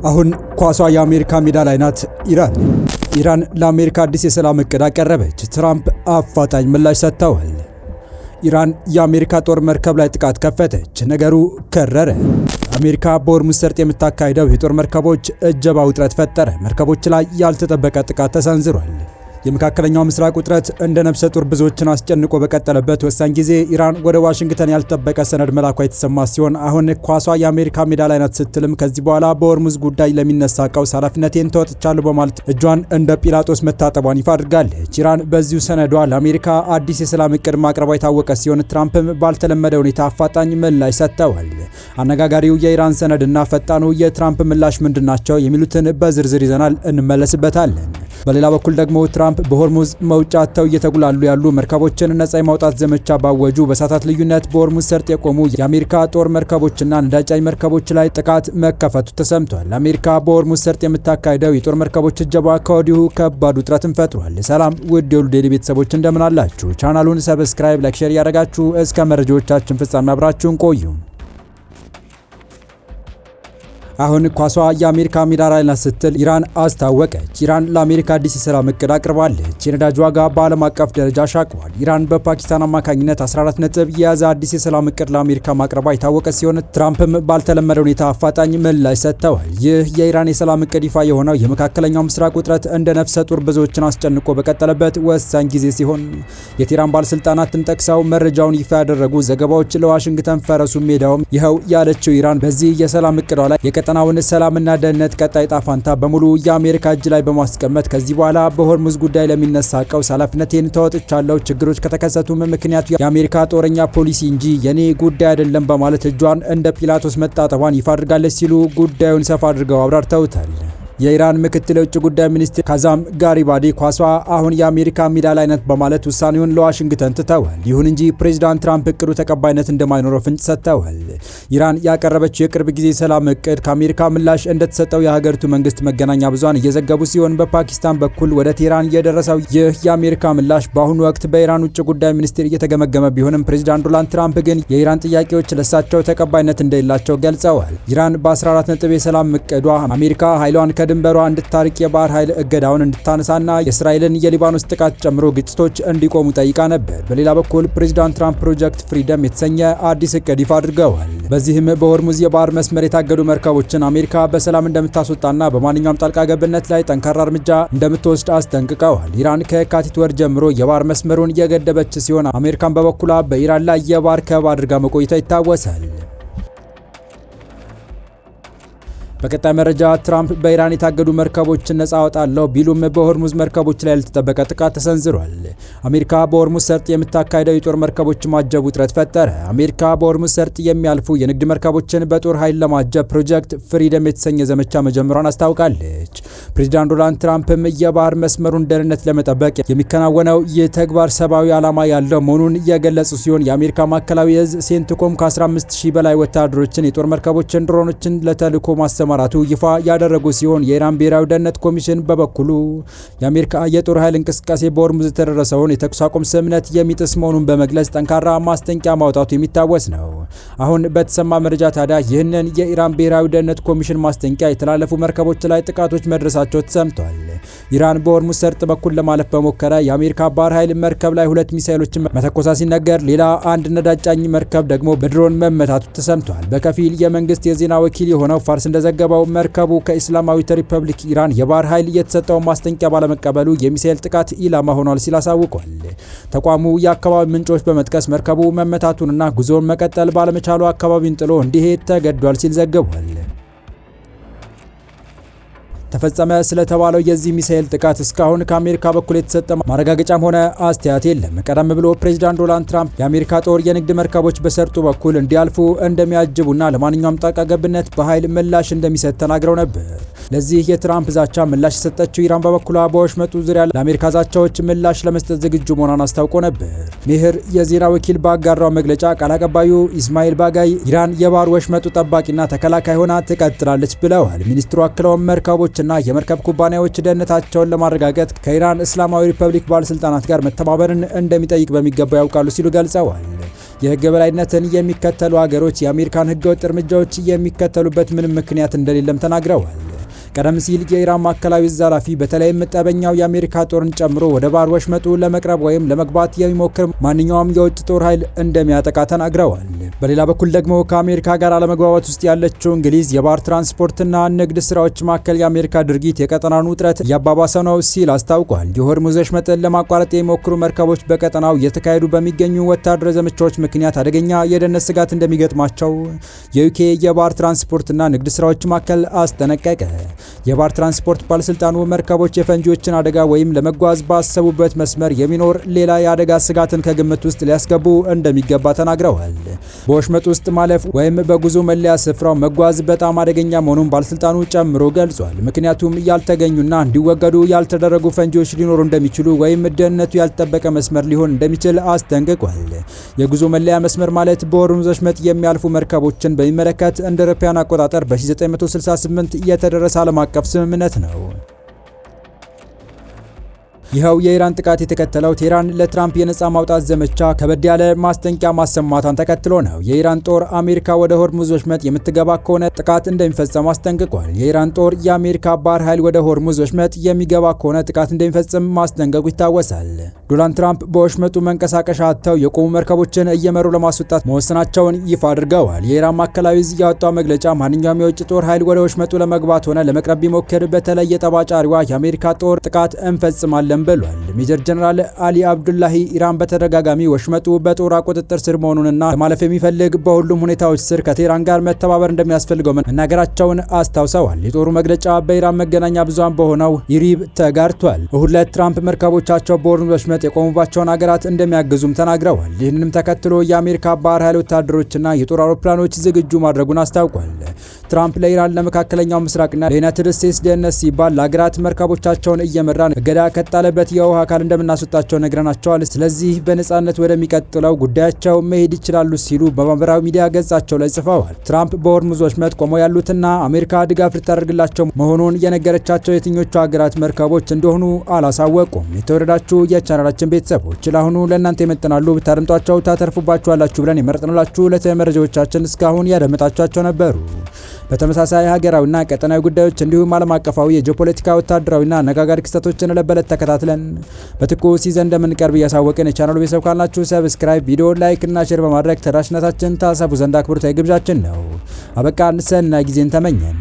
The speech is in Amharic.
አሁን ኳሷ የአሜሪካ ሜዳ ላይ ናት። ኢራን ለአሜሪካ አዲስ የሰላም እቅድ አቀረበች። ትራምፕ አፋጣኝ ምላሽ ሰጥተዋል። ኢራን የአሜሪካ ጦር መርከብ ላይ ጥቃት ከፈተች። ነገሩ ከረረ። አሜሪካ በሆርሙዝ ሰርጥ የምታካሂደው የጦር መርከቦች እጀባ ውጥረት ፈጠረ። መርከቦች ላይ ያልተጠበቀ ጥቃት ተሰንዝሯል። የመካከለኛው ምስራቅ ውጥረት እንደ ነፍሰ ጡር ብዙዎችን አስጨንቆ በቀጠለበት ወሳኝ ጊዜ ኢራን ወደ ዋሽንግተን ያልተጠበቀ ሰነድ መላኳ የተሰማ ሲሆን አሁን ኳሷ የአሜሪካ ሜዳ ላይ ናት ስትልም ከዚህ በኋላ በሆርሙዝ ጉዳይ ለሚነሳ ቀውስ ኃላፊነቴን ተወጥቻለሁ በማለት እጇን እንደ ጲላጦስ መታጠቧን ይፋ አድርጋለች። ኢራን በዚሁ ሰነዷ ለአሜሪካ አዲስ የሰላም እቅድ ማቅረቧ የታወቀ ሲሆን ትራምፕም ባልተለመደ ሁኔታ አፋጣኝ ምላሽ ሰጥተዋል። አነጋጋሪው የኢራን ሰነድና ፈጣኑ የትራምፕ ምላሽ ምንድናቸው የሚሉትን በዝርዝር ይዘናል፣ እንመለስበታለን። በሌላ በኩል ደግሞ ትራምፕ በሆርሙዝ መውጫ አጥተው እየተጉላሉ ያሉ መርከቦችን ነጻ የማውጣት ዘመቻ ባወጁ በሰዓታት ልዩነት በሆርሙዝ ሰርጥ የቆሙ የአሜሪካ ጦር መርከቦችና ነዳጅ ጫኝ መርከቦች ላይ ጥቃት መከፈቱ ተሰምቷል። አሜሪካ በሆርሙዝ ሰርጥ የምታካሂደው የጦር መርከቦች እጀባ ከወዲሁ ከባድ ውጥረትን ፈጥሯል። ሰላም ውድ የሁሉ ዴይሊ ቤተሰቦች እንደምን አላችሁ? ቻናሉን ሰብስክራይብ፣ ላይክ፣ ሼር ያደረጋችሁ እስከ መረጃዎቻችን ፍጻሜ አብራችሁን ቆዩ። አሁን ኳሷ የአሜሪካ ሜዳ ላይ ናት ስትል ኢራን አስታወቀች። ኢራን ለአሜሪካ አዲስ የሰላም እቅድ አቅርባለች። የነዳጅ ዋጋ በዓለም አቀፍ ደረጃ አሻቅቧል። ኢራን በፓኪስታን አማካኝነት 14 ነጥብ የያዘ አዲስ የሰላም እቅድ ለአሜሪካ ማቅረቧ የታወቀ ሲሆን ትራምፕም ባልተለመደ ሁኔታ አፋጣኝ ምላሽ ሰጥተዋል። ይህ የኢራን የሰላም እቅድ ይፋ የሆነው የመካከለኛው ምስራቅ ውጥረት እንደ ነፍሰ ጡር ብዙዎችን አስጨንቆ በቀጠለበት ወሳኝ ጊዜ ሲሆን የቴህራን ባለስልጣናትን ጠቅሰው መረጃውን ይፋ ያደረጉ ዘገባዎች ለዋሽንግተን ፈረሱ ሜዳውም ይኸው ያለችው ኢራን በዚህ የሰላም እቅዷ ላይ ቀጠናውን ሰላምና ደህንነት ቀጣይ ጣፋንታ በሙሉ የአሜሪካ እጅ ላይ በማስቀመጥ ከዚህ በኋላ በሆርሙዝ ጉዳይ ለሚነሳ ቀውስ ኃላፊነቴን ተወጥቻለሁ፣ ችግሮች ከተከሰቱም ምክንያቱ የአሜሪካ ጦረኛ ፖሊሲ እንጂ የኔ ጉዳይ አይደለም በማለት እጇን እንደ ጲላጦስ መታጠቧን ይፋ አድርጋለች ሲሉ ጉዳዩን ሰፋ አድርገው አብራርተውታል። የኢራን ምክትል የውጭ ጉዳይ ሚኒስትር ካዛም ጋሪባዲ ኳሷ አሁን የአሜሪካ ሜዳ ላይ ናት በማለት ውሳኔውን ለዋሽንግተን ትተዋል። ይሁን እንጂ ፕሬዚዳንት ትራምፕ እቅዱ ተቀባይነት እንደማይኖረው ፍንጭ ሰጥተዋል። ኢራን ያቀረበችው የቅርብ ጊዜ ሰላም እቅድ ከአሜሪካ ምላሽ እንደተሰጠው የሀገሪቱ መንግስት መገናኛ ብዙሃን እየዘገቡ ሲሆን በፓኪስታን በኩል ወደ ቴህራን የደረሰው ይህ የአሜሪካ ምላሽ በአሁኑ ወቅት በኢራን ውጭ ጉዳይ ሚኒስቴር እየተገመገመ ቢሆንም ፕሬዚዳንት ዶናልድ ትራምፕ ግን የኢራን ጥያቄዎች ለሳቸው ተቀባይነት እንደሌላቸው ገልጸዋል። ኢራን በ14 ነጥብ የሰላም እቅዷ አሜሪካ ኃይሏን ድንበሯ እንድታርቅ የባህር ኃይል እገዳውን እንድታነሳና የእስራኤልን የሊባኖስ ጥቃት ጨምሮ ግጭቶች እንዲቆሙ ጠይቃ ነበር። በሌላ በኩል ፕሬዚዳንት ትራምፕ ፕሮጀክት ፍሪደም የተሰኘ አዲስ እቅድ ይፋ አድርገዋል። በዚህም በሆርሙዝ የባህር መስመር የታገዱ መርከቦችን አሜሪካ በሰላም እንደምታስወጣና በማንኛውም ጣልቃ ገብነት ላይ ጠንካራ እርምጃ እንደምትወስድ አስጠንቅቀዋል። ኢራን ከየካቲት ወር ጀምሮ የባህር መስመሩን የገደበች ሲሆን አሜሪካን በበኩሏ በኢራን ላይ የባህር ከበባ አድርጋ መቆየቷ ይታወሳል። በቀጣይ መረጃ ትራምፕ በኢራን የታገዱ መርከቦችን ነጻ አወጣለሁ ቢሉም በሆርሙዝ መርከቦች ላይ ያልተጠበቀ ጥቃት ተሰንዝሯል። አሜሪካ በሆርሙዝ ሰርጥ የምታካሂደው የጦር መርከቦች ማጀብ ውጥረት ፈጠረ። አሜሪካ በሆርሙዝ ሰርጥ የሚያልፉ የንግድ መርከቦችን በጦር ኃይል ለማጀብ ፕሮጀክት ፍሪደም የተሰኘ ዘመቻ መጀመሯን አስታውቃለች። ፕሬዚዳንት ዶናልድ ትራምፕም የባህር መስመሩን ደህንነት ለመጠበቅ የሚከናወነው ይህ ተግባር ሰብአዊ ዓላማ ያለው መሆኑን የገለጹ ሲሆን የአሜሪካ ማዕከላዊ እዝ ሴንትኮም ከ15000 በላይ ወታደሮችን፣ የጦር መርከቦችን፣ ድሮኖችን ለተልዕኮ ማሰማራቱ ይፋ ያደረጉ ሲሆን የኢራን ብሔራዊ ደህንነት ኮሚሽን በበኩሉ የአሜሪካ የጦር ኃይል እንቅስቃሴ በሆርሙዝ የተደረሰውን የተኩስ አቁም ስምምነት የሚጥስ መሆኑን በመግለጽ ጠንካራ ማስጠንቀቂያ ማውጣቱ የሚታወስ ነው። አሁን በተሰማ መረጃ ታዲያ ይህንን የኢራን ብሔራዊ ደህንነት ኮሚሽን ማስጠንቀቂያ የተላለፉ መርከቦች ላይ ጥቃቶች መድረሳቸው ተሰምቷል። ኢራን በሆርሙዝ ሰርጥ በኩል ለማለፍ በሞከረ የአሜሪካ ባህር ኃይል መርከብ ላይ 2 ሚሳኤሎችን መተኮሳ ሲነገር ሌላ አንድ ነዳጅ ጫኝ መርከብ ደግሞ በድሮን መመታቱ ተሰምቷል። በከፊል የመንግስት የዜና ወኪል የሆነው ፋርስ እንደዘገበው መርከቡ ከኢስላማዊት ሪፐብሊክ ኢራን የባህር ኃይል የተሰጠውን ማስጠንቀቂያ ባለመቀበሉ የሚሳኤል ጥቃት ኢላማ ሆኗል ሲል አሳውቋል። ተቋሙ የአካባቢ ምንጮች በመጥቀስ መርከቡ መመታቱንና ጉዞውን መቀጠል ባለመቻሉ አካባቢውን ጥሎ እንዲሄድ ተገዷል ሲል ዘግቧል። ተፈጸመ ስለተባለው የዚህ ሚሳኤል ጥቃት እስካሁን ከአሜሪካ በኩል የተሰጠ ማረጋገጫም ሆነ አስተያየት የለም። ቀደም ብሎ ፕሬዚዳንት ዶናልድ ትራምፕ የአሜሪካ ጦር የንግድ መርከቦች በሰርጡ በኩል እንዲያልፉ እንደሚያጅቡና ለማንኛውም ጣልቃ ገብነት በኃይል ምላሽ እንደሚሰጥ ተናግረው ነበር። ለዚህ የትራምፕ ዛቻ ምላሽ የሰጠችው ኢራን በበኩሏ በወሽመጡ ዙሪያ ለአሜሪካ ዛቻዎች ምላሽ ለመስጠት ዝግጁ መሆኗን አስታውቆ ነበር። ሜህር የዜና ወኪል ባጋራው መግለጫ ቃል አቀባዩ ኢስማኤል ባጋይ ኢራን የባህር ወሽመጡ ጠባቂና ተከላካይ ሆና ትቀጥላለች ብለዋል። ሚኒስትሩ አክለውም መርከቦችና የመርከብ ኩባንያዎች ደህንነታቸውን ለማረጋገጥ ከኢራን እስላማዊ ሪፐብሊክ ባለስልጣናት ጋር መተባበርን እንደሚጠይቅ በሚገባ ያውቃሉ ሲሉ ገልጸዋል። የህግ የበላይነትን የሚከተሉ ሀገሮች የአሜሪካን ህገወጥ እርምጃዎች የሚከተሉበት ምንም ምክንያት እንደሌለም ተናግረዋል። ቀደም ሲል የኢራን ማዕከላዊ እዝ ኃላፊ በተለይም ጠበኛው የአሜሪካ ጦርን ጨምሮ ወደ ባህር ወሽመጡ ለመቅረብ ወይም ለመግባት የሚሞክር ማንኛውም የውጭ ጦር ኃይል እንደሚያጠቃ ተናግረዋል። በሌላ በኩል ደግሞ ከአሜሪካ ጋር አለመግባባት ውስጥ ያለችው እንግሊዝ የባህር ትራንስፖርትና ንግድ ስራዎች ማዕከል የአሜሪካ ድርጊት የቀጠናውን ውጥረት እያባባሰ ነው ሲል አስታውቋል። የሆርሙዝ ወሽመጥን ለማቋረጥ የሚሞክሩ መርከቦች በቀጠናው እየተካሄዱ በሚገኙ ወታደራዊ ዘመቻዎች ምክንያት አደገኛ የደህንነት ስጋት እንደሚገጥማቸው የዩኬ የባህር ትራንስፖርትና ንግድ ስራዎች ማዕከል አስጠነቀቀ። የባህር ትራንስፖርት ባለስልጣኑ መርከቦች የፈንጂዎችን አደጋ ወይም ለመጓዝ ባሰቡበት መስመር የሚኖር ሌላ የአደጋ ስጋትን ከግምት ውስጥ ሊያስገቡ እንደሚገባ ተናግረዋል። በወሽመጥ ውስጥ ማለፍ ወይም በጉዞ መለያ ስፍራው መጓዝ በጣም አደገኛ መሆኑን ባለስልጣኑ ጨምሮ ገልጿል። ምክንያቱም ያልተገኙና እንዲወገዱ ያልተደረጉ ፈንጂዎች ሊኖሩ እንደሚችሉ ወይም ደህንነቱ ያልተጠበቀ መስመር ሊሆን እንደሚችል አስጠንቅቋል። የጉዞ መለያ መስመር ማለት በሆርሙዝ ወሽመጥ የሚያልፉ መርከቦችን በሚመለከት እንደ አውሮፓውያን አቆጣጠር በ1968 የተደረሰ ዓለም አቀፍ ስምምነት ነው። ይኸው የኢራን ጥቃት የተከተለው ቴህራን ለትራምፕ የነጻ ማውጣት ዘመቻ ከበድ ያለ ማስጠንቀቂያ ማሰማቷን ተከትሎ ነው። የኢራን ጦር አሜሪካ ወደ ሆርሙዝ ወሽመጥ የምትገባ ከሆነ ጥቃት እንደሚፈጸም አስጠንቅቋል። የኢራን ጦር የአሜሪካ ባህር ኃይል ወደ ሆርሙዝ ወሽመጥ የሚገባ ከሆነ ጥቃት እንደሚፈጽም ማስጠንቀቁ ይታወሳል። ዶናልድ ትራምፕ በወሽመጡ መንቀሳቀሻ አጥተው የቆሙ መርከቦችን እየመሩ ለማስወጣት መወሰናቸውን ይፋ አድርገዋል። የኢራን ማዕከላዊ ዕዝ ያወጣው መግለጫ ማንኛውም የውጭ ጦር ኃይል ወደ ወሽመጡ ለመግባት ሆነ ለመቅረብ ቢሞክር በተለይ የጠባጫሪዋ የአሜሪካ ጦር ጥቃት እንፈጽማለን ብሏል። ሜጀር ጀነራል አሊ አብዱላሂ ኢራን በተደጋጋሚ ወሽመጡ በጦር ቁጥጥር ስር መሆኑንና ለማለፍ የሚፈልግ በሁሉም ሁኔታዎች ስር ከቴህራን ጋር መተባበር እንደሚያስፈልገው መናገራቸውን አስታውሰዋል። የጦሩ መግለጫ በኢራን መገናኛ ብዙሃን በሆነው ኢሪብ ተጋርቷል። እሁድ ዕለት ትራምፕ መርከቦቻቸው በሆርሙዝ ወሽመጥ የቆሙባቸውን ሀገራት እንደሚያግዙም ተናግረዋል። ይህንንም ተከትሎ የአሜሪካ ባህር ኃይል ወታደሮችና የጦር አውሮፕላኖች ዝግጁ ማድረጉን አስታውቋል። ትራምፕ ለኢራን ለመካከለኛው ምስራቅና ለዩናይትድ ስቴትስ ደህንነት ሲባል ለሀገራት መርከቦቻቸውን እየመራን እገዳ ከጣለበት የውሃ አካል እንደምናስወጣቸው ነግረናቸዋል። ስለዚህ በነጻነት ወደሚቀጥለው ጉዳያቸው መሄድ ይችላሉ ሲሉ በማህበራዊ ሚዲያ ገጻቸው ላይ ጽፈዋል። ትራምፕ በሆርሙዝ ወሽመጥ ቆመው ያሉትና አሜሪካ ድጋፍ ልታደርግላቸው መሆኑን የነገረቻቸው የትኞቹ ሀገራት መርከቦች እንደሆኑ አላሳወቁም። የተወረዳችሁ የቻናላችን ቤተሰቦች ለአሁኑ ለእናንተ ይመጥናሉ ብታደምጧቸው ታተርፉባችኋላችሁ ብለን የመረጥንላችሁ ለተመረጃዎቻችን እስካሁን ያደመጣችኋቸው ነበሩ። በተመሳሳይ ሀገራዊና ቀጠናዊ ጉዳዮች እንዲሁም ዓለም አቀፋዊ የጂኦፖለቲካ ወታደራዊና አነጋጋሪ ክስተቶችን ለበለት ተከታትለን በትኩስ ይዘን እንደምንቀርብ እያሳወቅን የቻናሉ ቤተሰብ ካልናችሁ ሰብስክራይብ፣ ቪዲዮ ላይክ እና ሼር በማድረግ ተደራሽነታችን ታሰፉ ዘንድ አክብሮታዊ ግብዣችን ነው። አበቃን። ሰናይ ጊዜን ተመኘን።